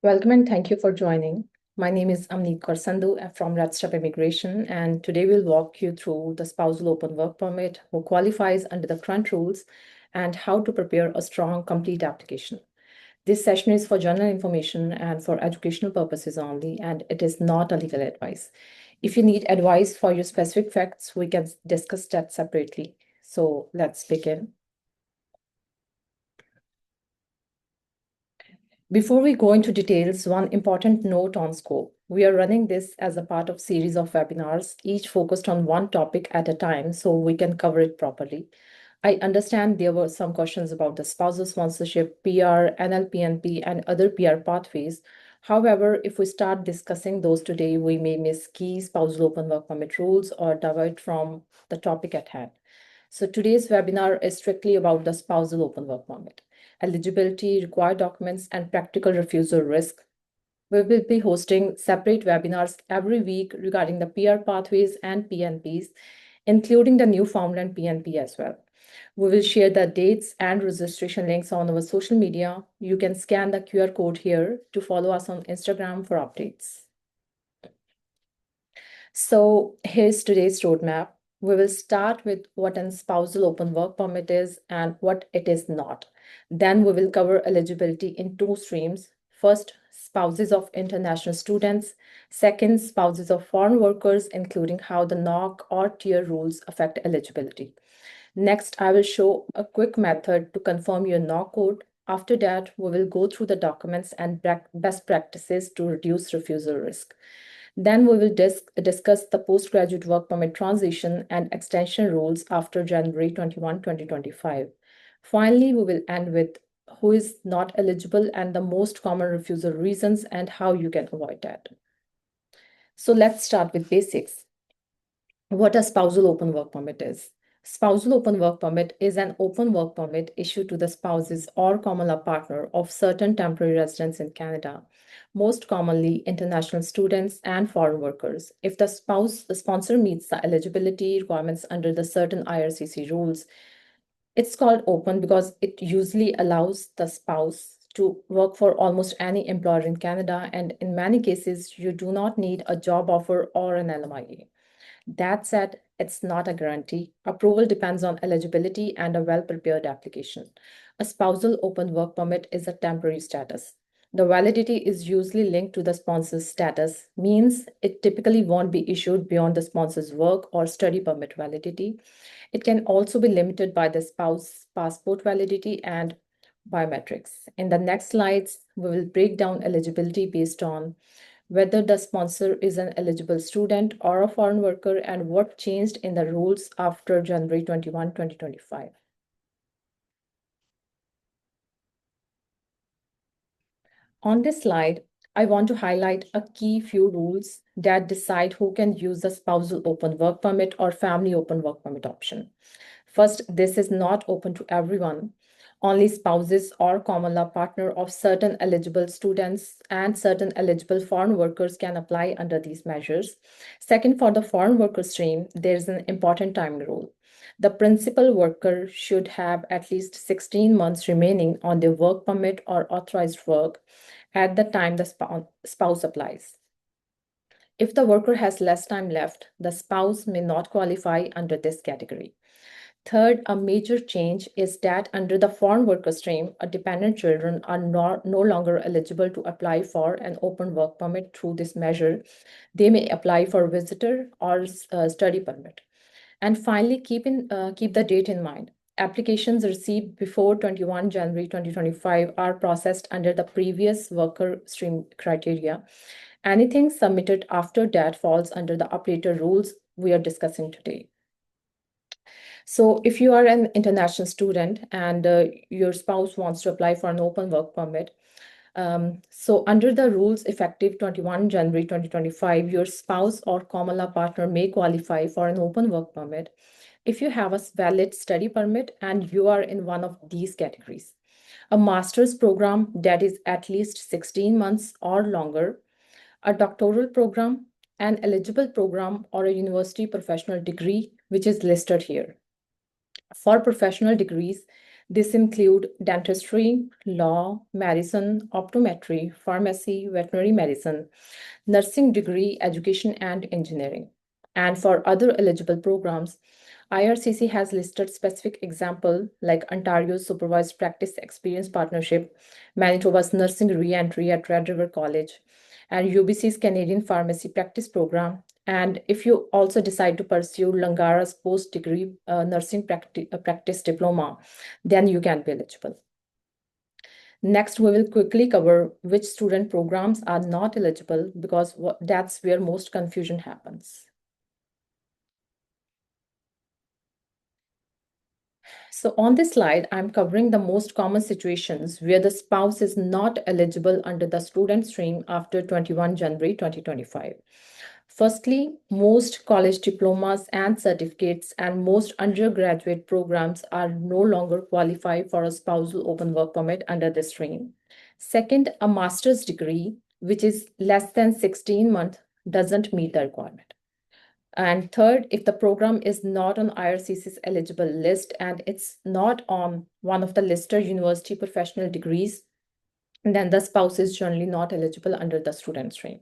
Welcome and thank you for joining. My name is Amneet Kaur from RedStep Immigration, and today we'll walk you through the Spousal Open Work Permit, who qualifies under the current rules, and how to prepare a strong, complete application. This session is for general information and for educational purposes only, and it is not a legal advice. If you need advice for your specific facts, we can discuss that separately. So let's begin. Before we go into details, one important note on scope. We are running this as a part of series of webinars, each focused on one topic at a time so we can cover it properly. I understand there were some questions about the spousal sponsorship, PR, NLPNP, and other PR pathways. However, if we start discussing those today, we may miss key spousal open work permit rules or divert from the topic at hand. So today's webinar is strictly about the spousal open work permit, eligibility, required documents, and practical refusal risk. We will be hosting separate webinars every week regarding the PR pathways and PNPs, including the Newfoundland PNP as well. We will share the dates and registration links on our social media. You can scan the QR code here to follow us on Instagram for updates. So here's today's roadmap. We will start with what a spousal open work permit is and what it is not. Then we will cover eligibility in two streams. First, spouses of international students. Second, spouses of foreign workers, including how the NOC or TEER rules affect eligibility. Next, I will show a quick method to confirm your NOC code. After that, we will go through the documents and best practices to reduce refusal risk. Then we will discuss the postgraduate work permit transition and extension rules after January 21, 2025. Finally, we will end with who is not eligible and the most common refusal reasons and how you can avoid that. So let's start with basics. What a spousal open work permit is. Spousal open work permit is an open work permit issued to the spouses or common law partner of certain temporary residents in Canada, most commonly international students and foreign workers. If the sponsor meets the eligibility requirements under the certain IRCC rules, it's called open because it usually allows the spouse to work for almost any employer in Canada, and in many cases, you do not need a job offer or an LMIA. That said, it's not a guarantee. Approval depends on eligibility and a well-prepared application. A spousal open work permit is a temporary status. The validity is usually linked to the sponsor's status, means it typically won't be issued beyond the sponsor's work or study permit validity. It can also be limited by the spouse passport validity and biometrics. In the next slides, we will break down eligibility based on whether the sponsor is an eligible student or a foreign worker, and what changed in the rules after January 21, 2025. On this slide, I want to highlight a key few rules that decide who can use the spousal open work permit or family open work permit option. First, this is not open to everyone. Only spouses or common law partner of certain eligible students and certain eligible foreign workers can apply under these measures. Second, for the foreign worker stream, there is an important time rule. The principal worker should have at least 16 months remaining on their work permit or authorized work at the time the spouse applies. If the worker has less time left, the spouse may not qualify under this category. Third, a major change is that under the foreign worker stream, dependent children are no longer eligible to apply for an open work permit through this measure. They may apply for visitor or study permit. And finally, keep the date in mind. Applications received before 21 January 2025 are processed under the previous worker stream criteria. Anything submitted after that falls under the updated rules we are discussing today. So if you are an international student and your spouse wants to apply for an open work permit, so under the rules effective 21 January 2025, your spouse or common law partner may qualify for an open work permit if you have a valid study permit and you are in one of these categories. A master's program that is at least 16 months or longer, a doctoral program, an eligible program, or a university professional degree, which is listed here. For professional degrees, This include dentistry, law, medicine, optometry, pharmacy, veterinary medicine, nursing degree, education, and engineering. And for other eligible programs, IRCC has listed specific example like Ontario's Supervised Practice Experience Partnership, Manitoba's Nursing Re-entry at Red River College, and UBC's Canadian Pharmacy Practice Program. And if you also decide to pursue Langara's post-degree nursing practice diploma, then you can be eligible. Next, we will quickly cover which student programs are not eligible because that's where most confusion happens. So on this slide, I'm covering the most common situations where the spouse is not eligible under the student stream after 21 January 2025. Firstly, most college diplomas and certificates and most undergraduate programs are no longer qualified for a spousal open work permit under this stream. Second, a master's degree, which is less than 16 months, doesn't meet the requirement. And third, if the program is not on IRCC's eligible list and it's not on one of the listed university professional degrees, then the spouse is generally not eligible under the student stream.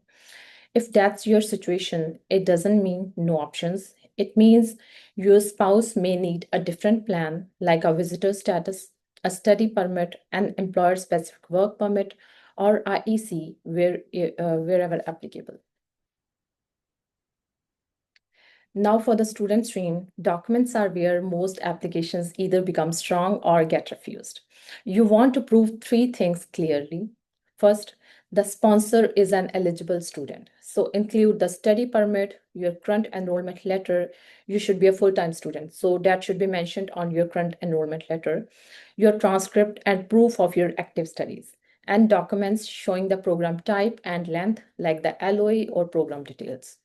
If that's your situation, it doesn't mean no options. It means your spouse may need a different plan, like a visitor status, a study permit, an employer-specific work permit, or IEC wherever applicable. Now for the student stream, documents are where most applications either become strong or get refused. You want to prove three things clearly. First, the sponsor is an eligible student. So include the study permit, your current enrollment letter. You should be a full-time student. So that should be mentioned on your current enrollment letter, your transcript and proof of your active studies, and documents showing the program type and length like the LOA or program details.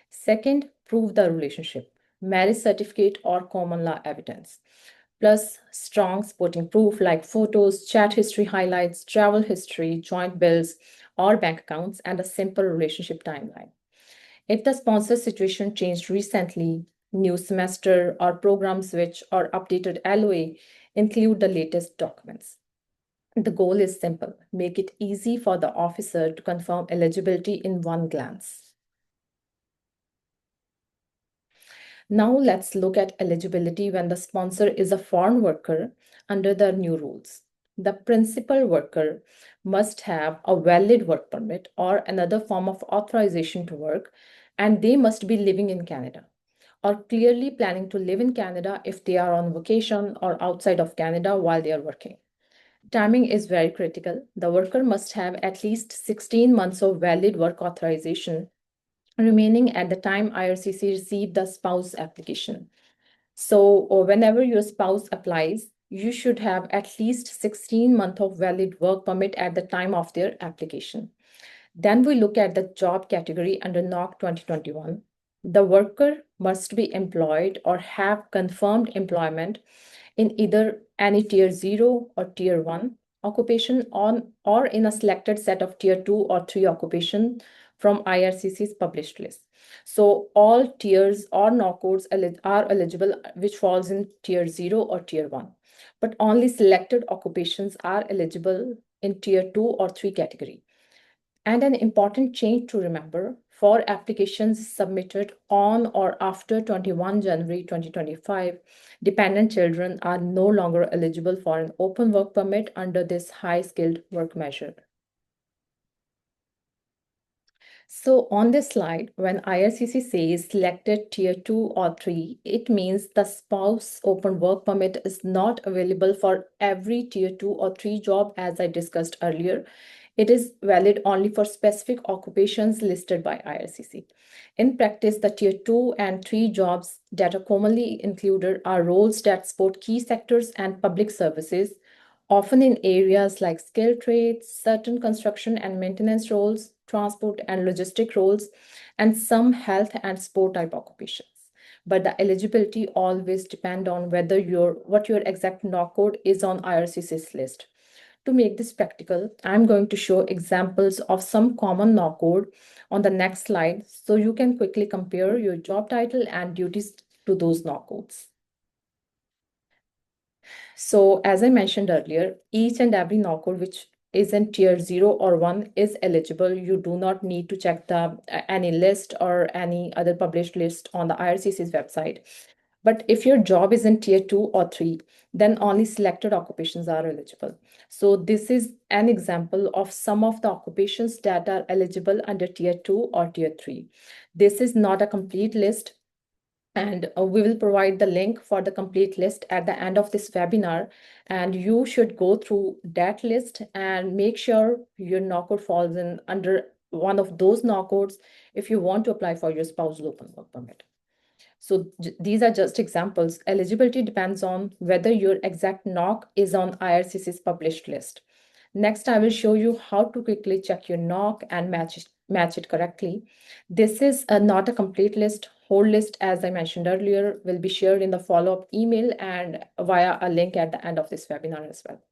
Second, prove the relationship, marriage certificate or common law evidence, plus strong supporting proof like photos, chat history highlights, travel history, joint bills or bank accounts, and a simple relationship timeline. If the sponsor situation changed recently, new semester or program switch or updated LOA, include the latest documents. The goal is simple, make it easy for the officer to confirm eligibility in one glance. Now let's look at eligibility when the sponsor is a foreign worker under the new rules. The principal worker must have a valid work permit or another form of authorization to work, and they must be living in Canada or clearly planning to live in Canada if they are on vacation or outside of Canada while they are working. Timing is very critical. The worker must have at least 16 months of valid work authorization remaining at the time IRCC received the spouse application. So whenever your spouse applies, you should have at least 16 months of valid work permit at the time of their application. Then we look at the job category under NOC 2021. The worker must be employed or have confirmed employment in either any tier 0 or tier 1 occupation or in a selected set of tier 2 or 3 occupation from IRCC's published list. So all tiers or NOC codes are eligible which falls in tier 0 or tier 1, but only selected occupations are eligible in tier 2 or 3 category. And an important change to remember, for applications submitted on or after 21 January 2025, dependent children are no longer eligible for an open work permit under this high-skilled work measure. So on this slide, when IRCC says selected tier 2 or 3, it means the spouse open work permit is not available for every tier 2 or 3 job as I discussed earlier. It is valid only for specific occupations listed by IRCC. In practice, the tier 2 and 3 jobs that are commonly included are roles that support key sectors and public services, often in areas like skilled trades, certain construction and maintenance roles, transport and logistic roles, and some health and sport type occupations. But the eligibility always depend on whether what your exact NOC code is on IRCC's list. To make this practical, I'm going to show examples of some common NOC code on the next slide so you can quickly compare your job title and duties to those NOC codes. So as I mentioned earlier, each and every NOCOD which is in tier 0 or 1 is eligible. You do not need to check the any list or any other published list on the IRCC's website. But if your job is in tier 2 or 3, then only selected occupations are eligible. So this is an example of some of the occupations that are eligible under tier 2 or tier 3. This is not a complete list, and we will provide the link for the complete list at the end of this webinar. And you should go through that list and make sure your NOCOD falls in under one of those NOCODs if you want to apply for your spousal open work permit. So these are just examples. Eligibility depends on whether your exact NOC is on IRCC's published list. Next, I will show you how to quickly check your NOC and match it correctly. This is not a complete list. Whole list, as I mentioned earlier, will be shared in the follow-up email and via a link at the end of this webinar as well.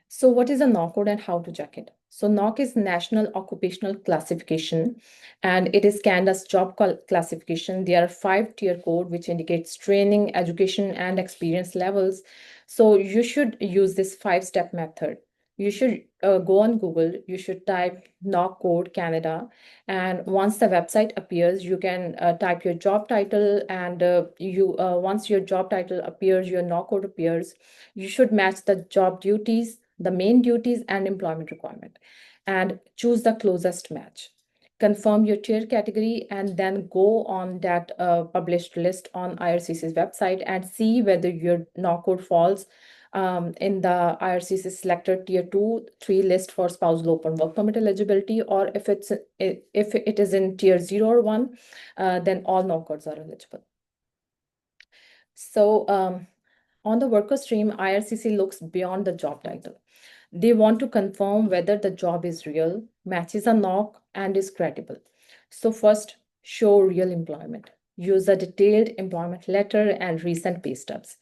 So what is a NOCOD and how to check it? So NOC is National Occupational Classification, and it is Canada's job classification. There are 5-tier code which indicates training, education, and experience levels. So you should use this 5-step method. You should go on Google, you should type NOC code Canada, and once the website appears, you can type your job title, and once your job title appears, your NOC code appears. You should match the job duties, the main duties and employment requirement, and choose the closest match. Confirm your tier category and then go on that published list on IRCC's website and see whether your NOC code falls in the IRCC selected tier 2, 3 list for spousal open work permit eligibility, or if it is in tier 0 or 1, then all NOC codes are eligible. So on the worker stream, IRCC looks beyond the job title. They want to confirm whether the job is real, matches a NOC, and is credible. So first, show real employment. Use a detailed employment letter and recent pay stubs.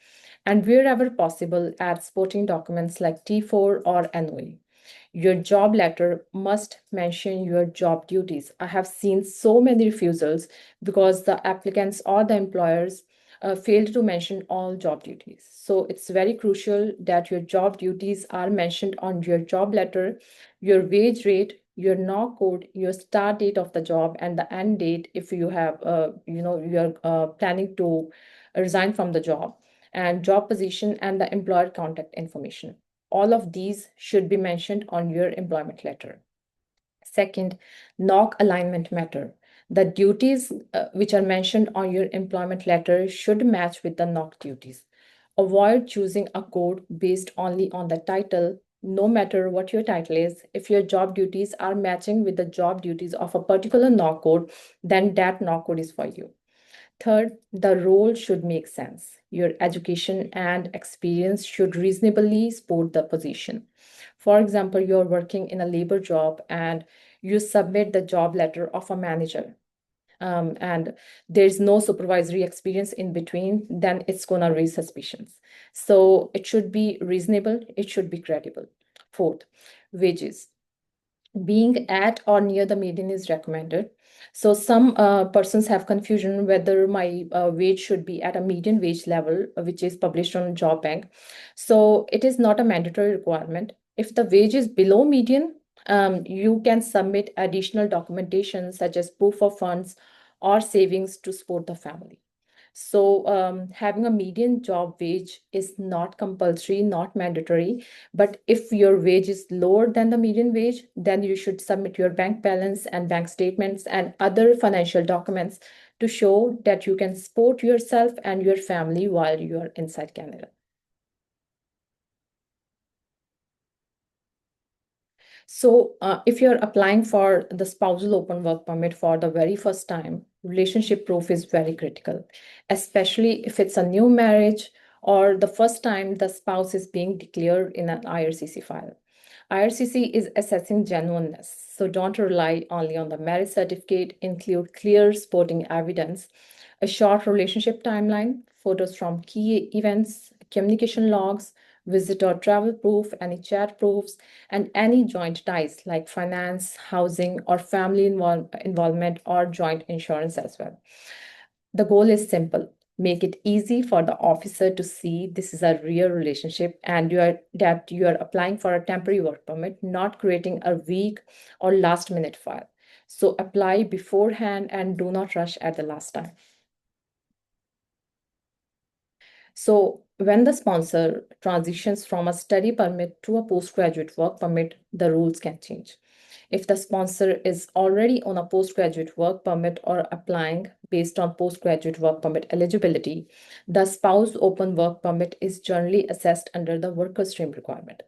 And wherever possible, add supporting documents like T4 or NOE. Your job letter must mention your job duties. I have seen so many refusals because the applicants or the employers failed to mention all job duties. So it's very crucial that your job duties are mentioned on your job letter, your wage rate, your NOC code, your start date of the job, and the end date if you have, you're planning to resign from the job, and job position and the employer contact information. All of these should be mentioned on your employment letter. Second, NOC alignment matter. The duties which are mentioned on your employment letter should match with the NOC duties. Avoid choosing a code based only on the title. No matter what your title is, if your job duties are matching with the job duties of a particular NOC code, then that NOC code is for you. Third, the role should make sense. Your education and experience should reasonably support the position. For example, you're working in a labor job and you submit the job letter of a manager, and there's no supervisory experience in between, then it's going to raise suspicions. So it should be reasonable, it should be credible. Fourth, wages. Being at or near the median is recommended. So some persons have confusion whether my wage should be at a median wage level, which is published on Job Bank. So it is not a mandatory requirement. If the wage is below median, you can submit additional documentation such as proof of funds or savings to support the family. So having a median job wage is not compulsory, not mandatory. But if your wage is lower than the median wage, then you should submit your bank balance and bank statements and other financial documents to show that you can support yourself and your family while you are inside Canada. So if you're applying for the spousal open work permit for the very first time, relationship proof is very critical, especially if it's a new marriage or the first time the spouse is being declared in an IRCC file. IRCC is assessing genuineness, so don't rely only on the marriage certificate. Include clear supporting evidence, a short relationship timeline, photos from key events, communication logs, visit or travel proof, any chat proofs, and any joint ties like finance, housing, or family involvement or joint insurance as well. The goal is simple. make it easy for the officer to see this is a real relationship and you are applying for a temporary work permit, not creating a weak or last minute file. So apply beforehand and do not rush at the last time. So when the sponsor transitions from a study permit to a postgraduate work permit, the rules can change. If the sponsor is already on a postgraduate work permit or applying based on postgraduate work permit eligibility, the spouse open work permit is generally assessed under the worker stream requirement.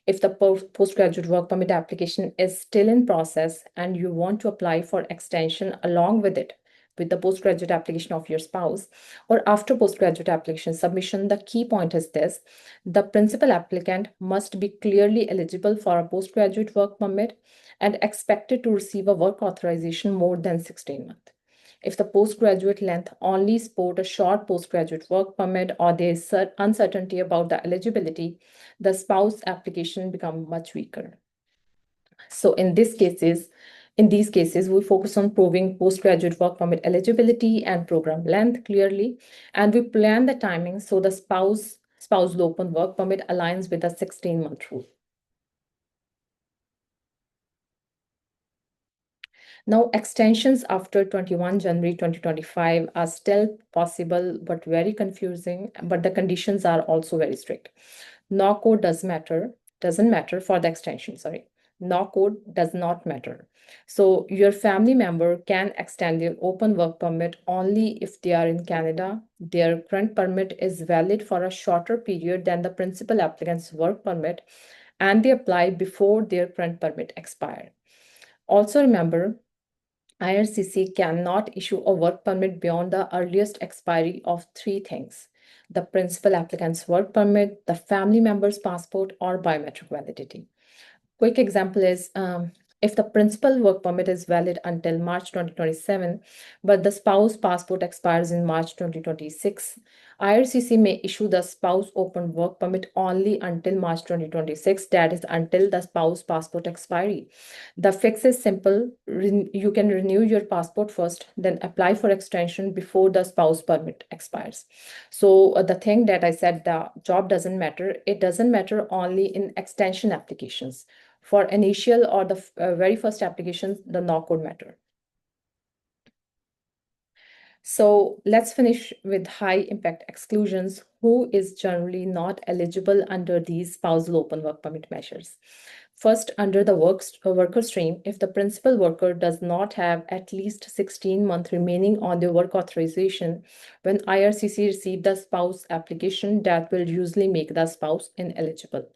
If the postgraduate work permit application is still in process and you want to apply for extension along with the postgraduate application of your spouse, or after postgraduate application submission, the key point is this: the principal applicant must be clearly eligible for a postgraduate work permit and expected to receive a work authorization more than 16 months. If the postgraduate length only support a short postgraduate work permit or there is uncertainty about the eligibility, the spouse application become much weaker. So in these cases, we focus on proving postgraduate work permit eligibility and program length clearly, and we plan the timing so the spousal open work permit aligns with the 16-month rule. Now, extensions after 21 January 2025 are still possible, but very confusing, but the conditions are also very strict. No code doesn't matter for the extension, sorry. No code does not matter. So your family member can extend their open work permit only if they are in Canada. Their current permit is valid for a shorter period than the principal applicant's work permit, and they apply before their current permit expires. Also remember, IRCC cannot issue a work permit beyond the earliest expiry of three things: the principal applicant's work permit, the family member's passport, or biometric validity. Quick example is if the principal work permit is valid until March 2027, but the spouse passport expires in March 2026, IRCC may issue the spouse open work permit only until March 2026, that is until the spouse passport expiry. The fix is simple. You can renew your passport first, then apply for extension before the spouse permit expires. So the thing that I said, the job doesn't matter. It doesn't matter only in extension applications. For initial or the very first applications, the no code matter. So let's finish with high impact exclusions. Who is generally not eligible under these spousal open work permit measures? First, under the worker stream, if the principal worker does not have at least 16 months remaining on their work authorization, when IRCC receives the spouse application, that will usually make the spouse ineligible.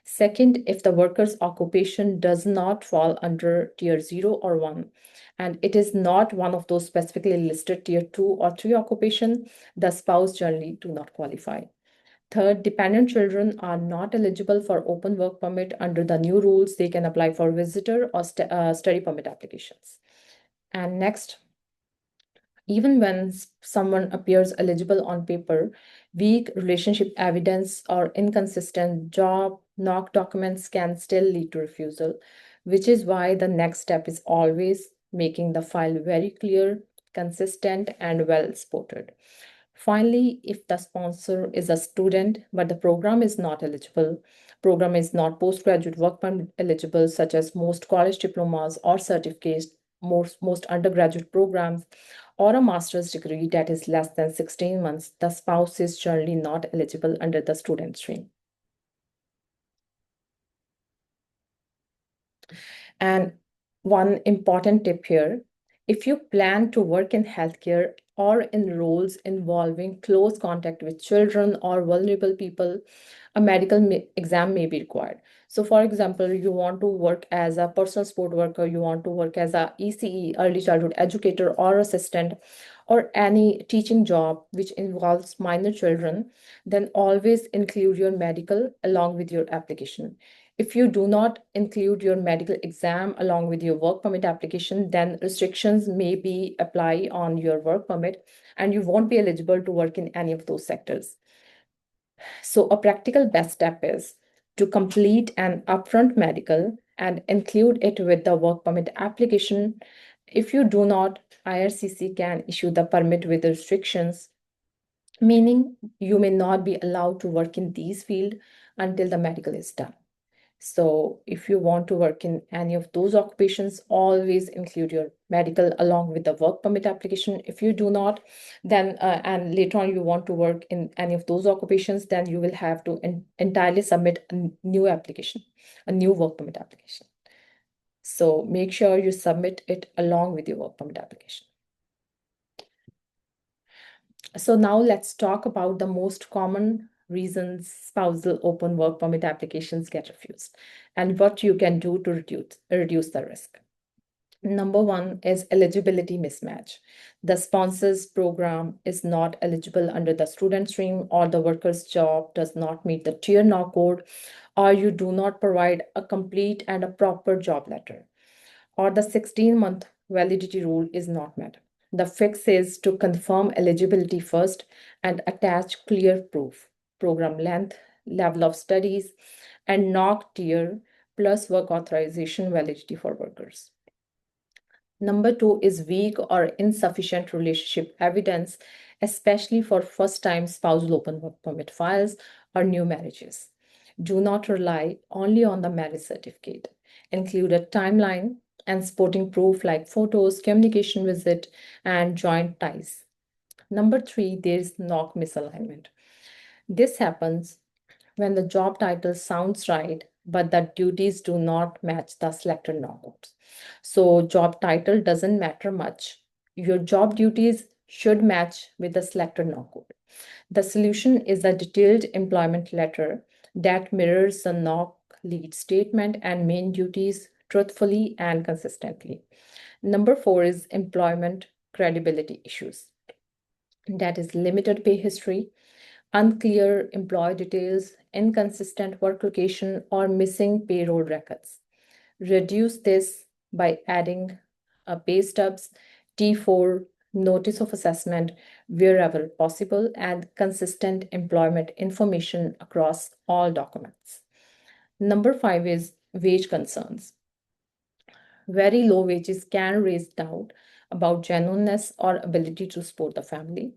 Second, if the worker's occupation does not fall under tier 0 or 1, and it is not one of those specifically listed tier 2 or 3 occupation, the spouse generally do not qualify. Third, dependent children are not eligible for open work permit under the new rules. They can apply for visitor or study permit applications. And next, even when someone appears eligible on paper, weak relationship evidence or inconsistent job knock documents can still lead to refusal, which is why the next step is always making the file very clear, consistent, and well supported. Finally, if the sponsor is a student, but the program is not eligible, program is not postgraduate work permit eligible, such as most college diplomas or certificates, most undergraduate programs, or a master's degree that is less than 16 months, the spouse is generally not eligible under the student stream. And one important tip here, if you plan to work in healthcare or in roles involving close contact with children or vulnerable people, a medical exam may be required. So for example, you want to work as a personal support worker, you want to work as a ECE, early childhood educator or assistant, or any teaching job which involves minor children, then always include your medical along with your application. If you do not include your medical exam along with your work permit application, then restrictions may be applied on your work permit and you won't be eligible to work in any of those sectors. So a practical best step is to complete an upfront medical and include it with the work permit application. If you do not, IRCC can issue the permit with restrictions. meaning you may not be allowed to work in these fields until the medical is done. So if you want to work in any of those occupations, always include your medical along with the work permit application. If you do not, then and later on you want to work in any of those occupations, then you will have to entirely submit a new application, a new work permit application. So make sure you submit it along with your work permit application. So now let's talk about the most common reasons spousal open work permit applications get refused and what you can do to reduce the risk. Number one is eligibility mismatch. The sponsor's program is not eligible under the student stream, or the worker's job does not meet the TEER NOC code, or you do not provide a complete and a proper job letter, or the 16-month validity rule is not met. The fix is to confirm eligibility first and attach clear proof, program length, level of studies, and NOC tier plus work authorization validity for workers. Number two is weak or insufficient relationship evidence, especially for first-time spousal open work permit files or new marriages. Do not rely only on the marriage certificate. Include a timeline and supporting proof like photos, communication visit, and joint ties. Number three, there is NOC misalignment. This happens when the job title sounds right, but the duties do not match the selected NOC. So job title doesn't matter much. Your job duties should match with the selected NOC. The solution is a detailed employment letter that mirrors the NOC lead statement and main duties truthfully and consistently. Number four is employment credibility issues. That is limited pay history, unclear employee details, inconsistent work location, or missing payroll records. Reduce this by adding a pay stubs, T4, notice of assessment wherever possible, and consistent employment information across all documents. Number five is wage concerns. Very low wages can raise doubt about genuineness or ability to support the family.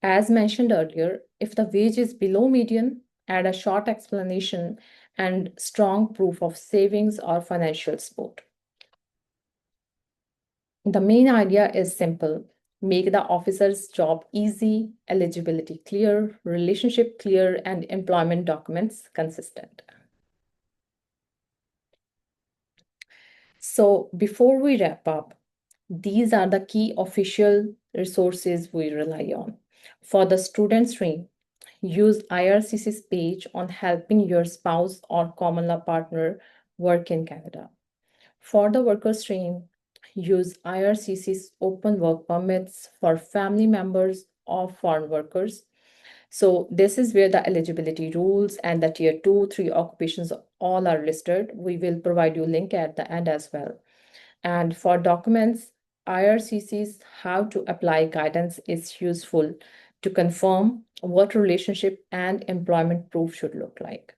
As mentioned earlier, if the wage is below median, add a short explanation and strong proof of savings or financial support. The main idea is simple. Make the officer's job easy, eligibility clear, relationship clear, and employment documents consistent. So before we wrap up, these are the key official resources we rely on. For the student stream, use IRCC's page on helping your spouse or common law partner work in Canada. For the worker stream, use IRCC's open work permits for family members of foreign workers. So this is where the eligibility rules and the tier 2, 3 occupations all are listed. We will provide you a link at the end as well. And for documents, IRCC's how to apply guidance is useful to confirm what relationship and employment proof should look like.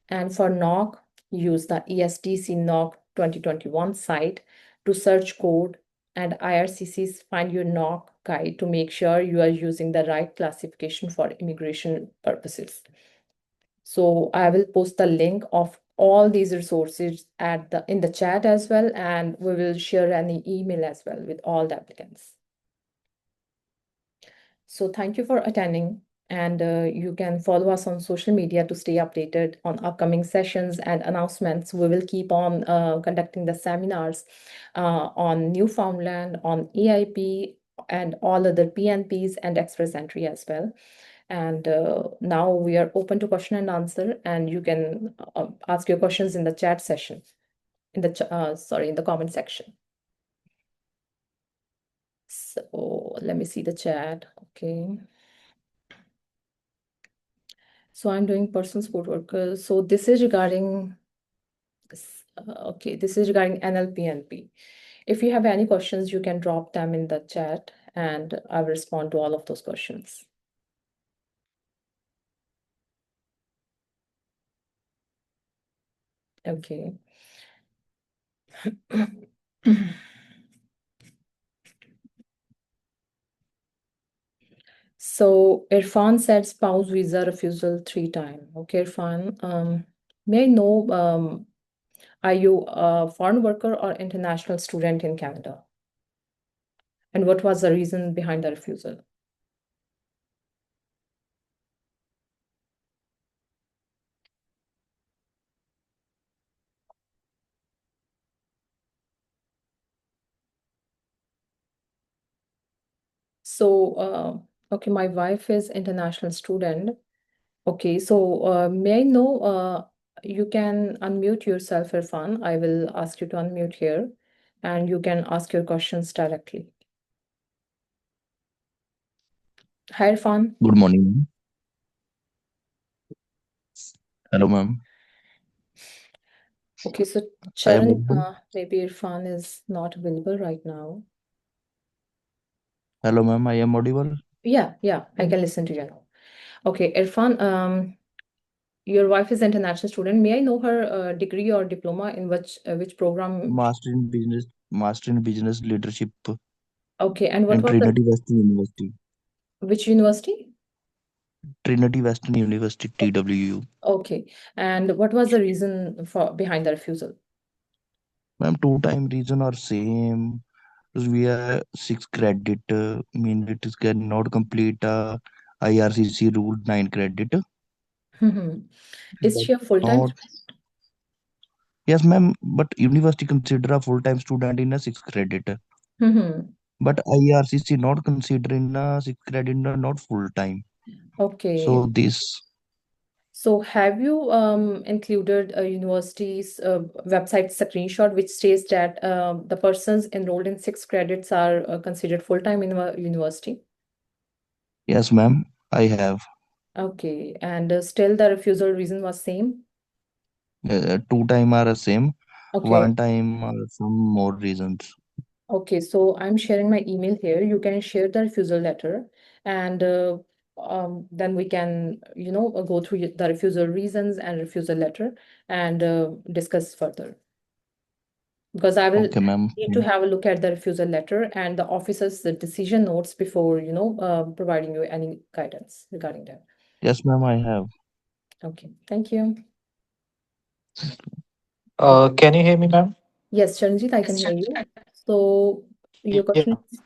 And for NOC, use the ESTC NOC 2021 site to search code and IRCC's Find Your NOC guide to make sure you are using the right classification for immigration purposes. So I will post the link of all these resources in the chat as well, and we will share any email as well with all the applicants. So thank you for attending, and you can follow us on social media to stay updated on upcoming sessions and announcements. We will keep on conducting the seminars on Newfoundland, on EIP, and all other PNPs and express entry as well. And now we are open to question and answer, and you can ask your questions in the chat session, in the comment section. So let me see the chat. Okay. So I'm doing personal support workers. So this is regarding, this is regarding NLPNP. If you have any questions, you can drop them in the chat and I will respond to all of those questions. Okay. So Irfan said spouse visa refusal 3 times. Okay, Irfan, may I know, are you a foreign worker or international student in Canada? And what was the reason behind the refusal? So, okay, my wife is international student. Okay, so may I know, you can unmute yourself, Irfan. I will ask you to unmute here, and you can ask your questions directly. Hi, Irfan. Good morning, ma'am. Hello, ma'am. Okay, so I am Charan, audible. maybe Irfan is not available right now. Hello, ma'am. I am audible. Yeah, I can listen to you now. Okay, Irfan, your wife is international student. May I know her degree or diploma in which program? Master in Business Leadership Okay, and what and was the Trinity Western University. which university? Trinity Western University, TWU. Okay, and what was the reason for behind the refusal? Ma'am, two-time reason are same. Because we are 6 credit, mean it is cannot complete IRCC rule 9 credit. Mhm. Is But she a full-time not, student? yes, ma'am. But university consider a full-time student in a 6 credit. Mhm. But IRCC not considering a 6 credit not full time. Okay. So this. So have you included a university's website screenshot which states that the persons enrolled in 6 credits are considered full-time in a university? Yes, ma'am, I have. Okay, and still the refusal reason was same? Two-time are the same. Okay. One time some more reasons. Okay, so I'm sharing my email here. You can share the refusal letter, and then we can, go through the refusal reasons and refusal letter and discuss further. Because I will Okay, ma'am. need to have a look at the refusal letter and the officer's decision notes before, providing you any guidance regarding that. Yes, ma'am, I have. Okay, thank you. Can you hear me, ma'am? Yes, Charanjit, I can hear you. So your Yeah. question is,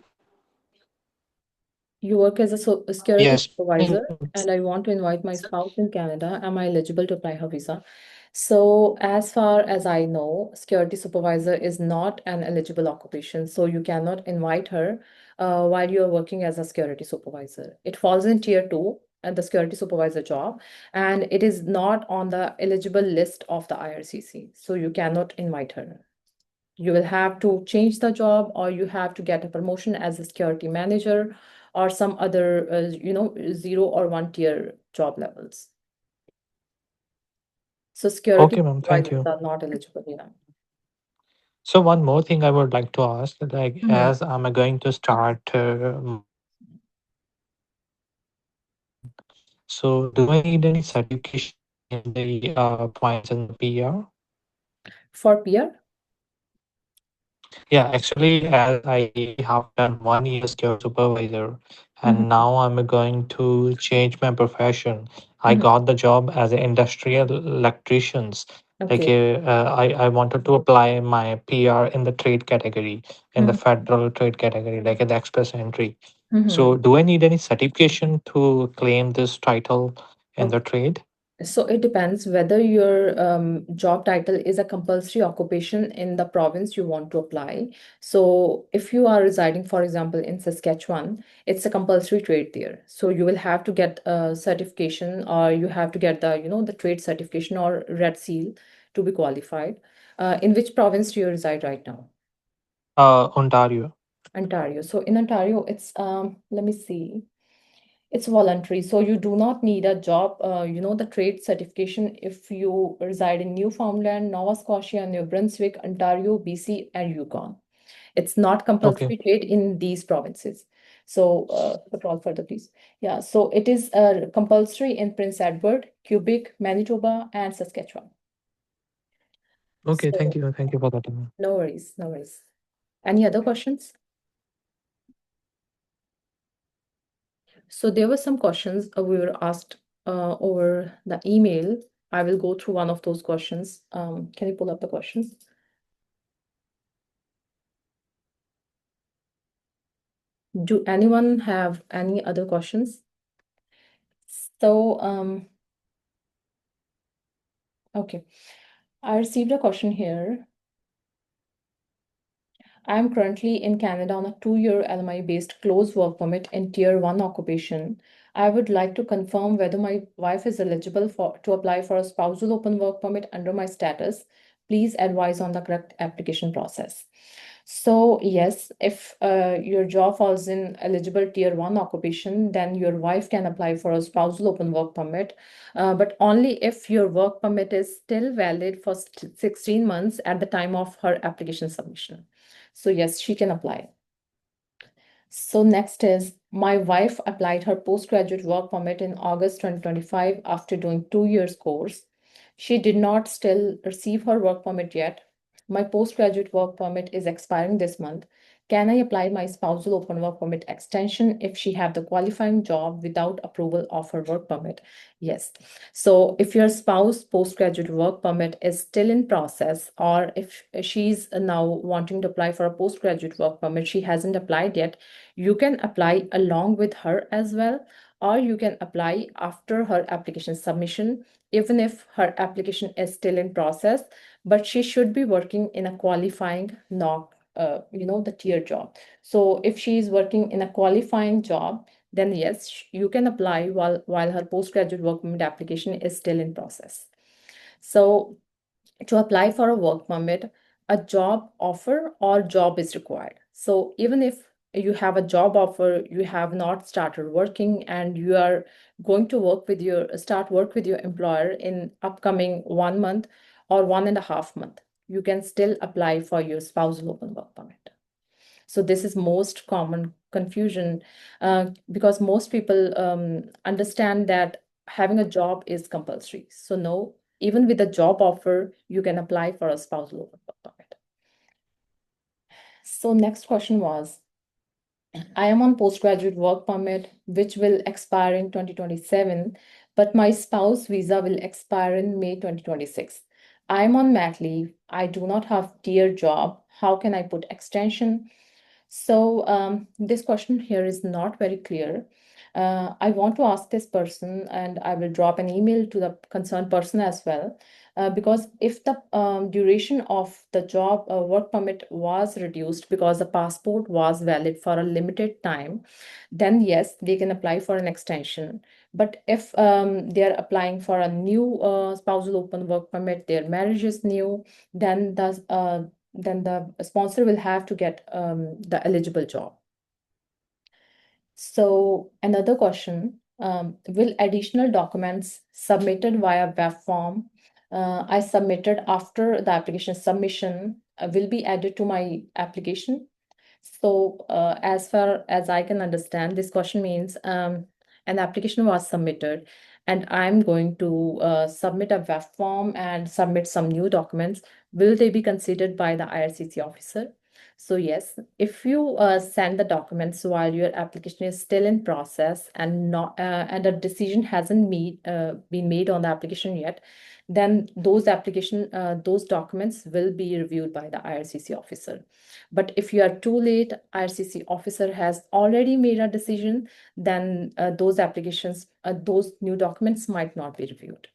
you work as a a security Yes. supervisor, and I want to invite my spouse in Canada. Am I eligible to apply her visa? So, as far as I know, security supervisor is not an eligible occupation, so you cannot invite her while you are working as a security supervisor. It falls in tier two and the security supervisor job, and it is not on the eligible list of the IRCC, so you cannot invite her. You will have to change the job, or you have to get a promotion as a security manager or some other, 0 or 1 tier job levels. So security Okay, ma'am. Thank supervisors you. are not eligible. Yeah. So one more thing I would like to ask, like Mhm. as I'm going to start my so do I need any certification to claim the points in the PR? For PR? Yeah, actually, as I have done 1 year security supervisor, Mhm. and now I'm going to change my profession. I Mhm. got the job as an industrial electricians. Like Okay. I wanted to apply my PR in the trade category, in the Mhm. federal trade category, like in the express entry. Mhm. So, do I need any certification to claim this title in the trade? So it depends whether your job title is a compulsory occupation in the province you want to apply. So if you are residing, for example, in Saskatchewan, it's a compulsory trade there. So you will have to get a certification, or you have to get the trade certification or red seal to be qualified. In which province do you reside right now? Ontario. Ontario. So in Ontario, it's let me see. It's voluntary, so you do not need a job, the trade certification if you reside in Newfoundland, Nova Scotia, New Brunswick, Ontario, BC, and Yukon. It's not Okay. compulsory trade in these provinces. So, control further, please. Yeah, so it is compulsory in Prince Edward, Quebec, Manitoba, and Saskatchewan. Okay. Thank So, you. Thank you for that. no worries, no worries. Any other questions? So there were some questions we were asked over the email. I will go through one of those questions. Can you pull up the questions? Do anyone have any other questions? So, okay, I received a question here. I am currently in Canada on a 2-year LMI-based closed work permit in Tier 1 occupation. I would like to confirm whether my wife is eligible to apply for a spousal open work permit under my status. Please advise on the correct application process. So yes, if your job falls in eligible Tier 1 occupation, then your wife can apply for a spousal open work permit, but only if your work permit is still valid for 16 months at the time of her application submission. So yes, she can apply. So next is, my wife applied her postgraduate work permit in August 2025 after doing 2 years course. She did not still receive her work permit yet. My postgraduate work permit is expiring this month. Can I apply my spousal open work permit extension if she have the qualifying job without approval of her work permit? Yes. So if your spouse postgraduate work permit is still in process, or if she's now wanting to apply for a postgraduate work permit, she hasn't applied yet, you can apply along with her as well, or you can apply after her application submission, even if her application is still in process, but she should be working in a qualifying NOC, the tier job. So if she is working in a qualifying job, then yes, you can apply while her postgraduate work permit application is still in process. So to apply for a work permit, a job offer or job is required. So even if you have a job offer, you have not started working, and you are going to start work with your employer in upcoming 1 month or 1.5 month, you can still apply for your spousal open work permit. So this is most common confusion, because most people understand that having a job is compulsory. So no, even with a job offer, you can apply for a spousal open work permit. So next question was, I am on postgraduate work permit, which will expire in 2027, but my spouse visa will expire in May 2026. I am on mat leave. I do not have tier job. How can I put extension? So this question here is not very clear. I want to ask this person, and I will drop an email to the concerned person as well, because if the duration of the job work permit was reduced because the passport was valid for a limited time, then yes, they can apply for an extension. But if they are applying for a new spousal open work permit, their marriage is new, then the sponsor will have to get the eligible job. So another question, will additional documents submitted via web form I submitted after the application submission will be added to my application? So as far as I can understand, this question means an application was submitted, and I'm going to submit a web form and submit some new documents. Will they be considered by the IRCC officer? So yes, if you send the documents while your application is still in process and not and a decision hasn't been made on the application yet, then those documents will be reviewed by the IRCC officer. But if you are too late, IRCC officer has already made a decision, then those new documents might not be reviewed.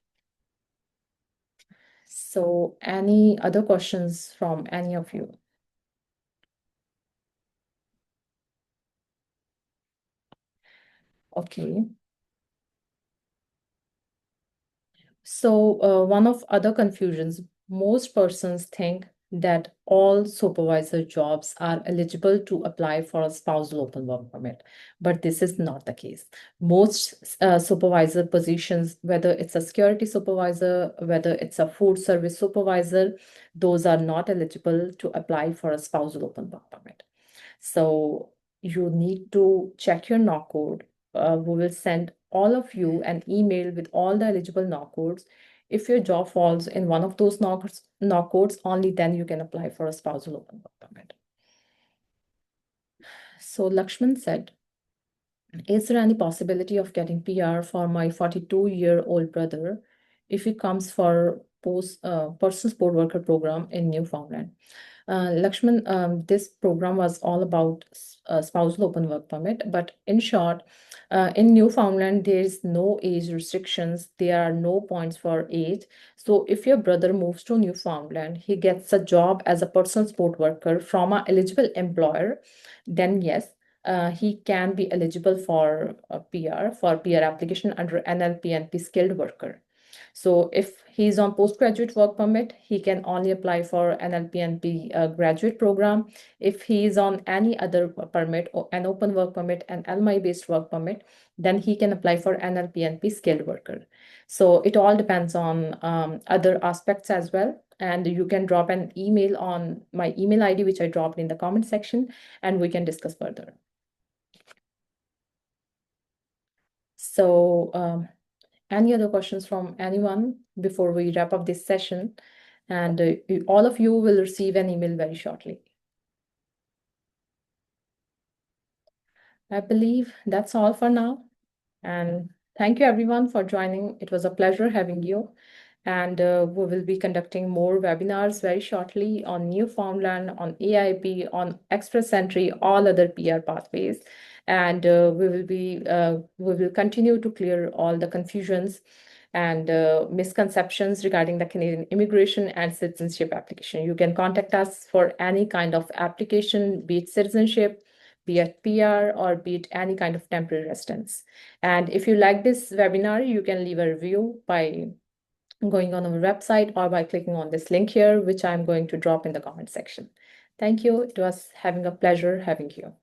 So any other questions from any of you? Okay. So one of other confusions, most persons think that all supervisor jobs are eligible to apply for a spousal open work permit, but this is not the case. Most supervisor positions, whether it's a security supervisor, whether it's a food service supervisor, those are not eligible to apply for a spousal open work permit. So you need to check your NOC code. We will send all of you an email with all the eligible NOC codes. If your job falls in one of those NOC codes, only then you can apply for a spousal open work permit. So Lakshman said, Is there any possibility of getting PR for my 42-year-old brother if he comes for person support worker program in Newfoundland? Lakshman, this program was all about spousal open work permit, but in short, in Newfoundland, there is no age restrictions. There are no points for age. So if your brother moves to Newfoundland, he gets a job as a personal support worker from an eligible employer, then yes, he can be eligible for a PR application under NLPNP skilled worker. So if he's on postgraduate work permit, he can only apply for NLPNP graduate program. If he's on any other permit, or an open work permit, an LMI-based work permit, then he can apply for NLPNP skilled worker. So it all depends on other aspects as well. And you can drop an email on my email ID, which I dropped in the comment section, and we can discuss further. So any other questions from anyone before we wrap up this session? And all of you will receive an email very shortly. I believe that's all for now. And thank you everyone for joining. It was a pleasure having you. And we will be conducting more webinars very shortly on Newfoundland, on AIP, on Express Entry, all other PR pathways. And we will continue to clear all the confusions and misconceptions regarding the Canadian immigration and citizenship application. You can contact us for any kind of application, be it citizenship, be it PR, or be it any kind of temporary residence. And if you like this webinar, you can leave a review by going on our website or by clicking on this link here, which I'm going to drop in the comment section. Thank you. It was having a pleasure having you.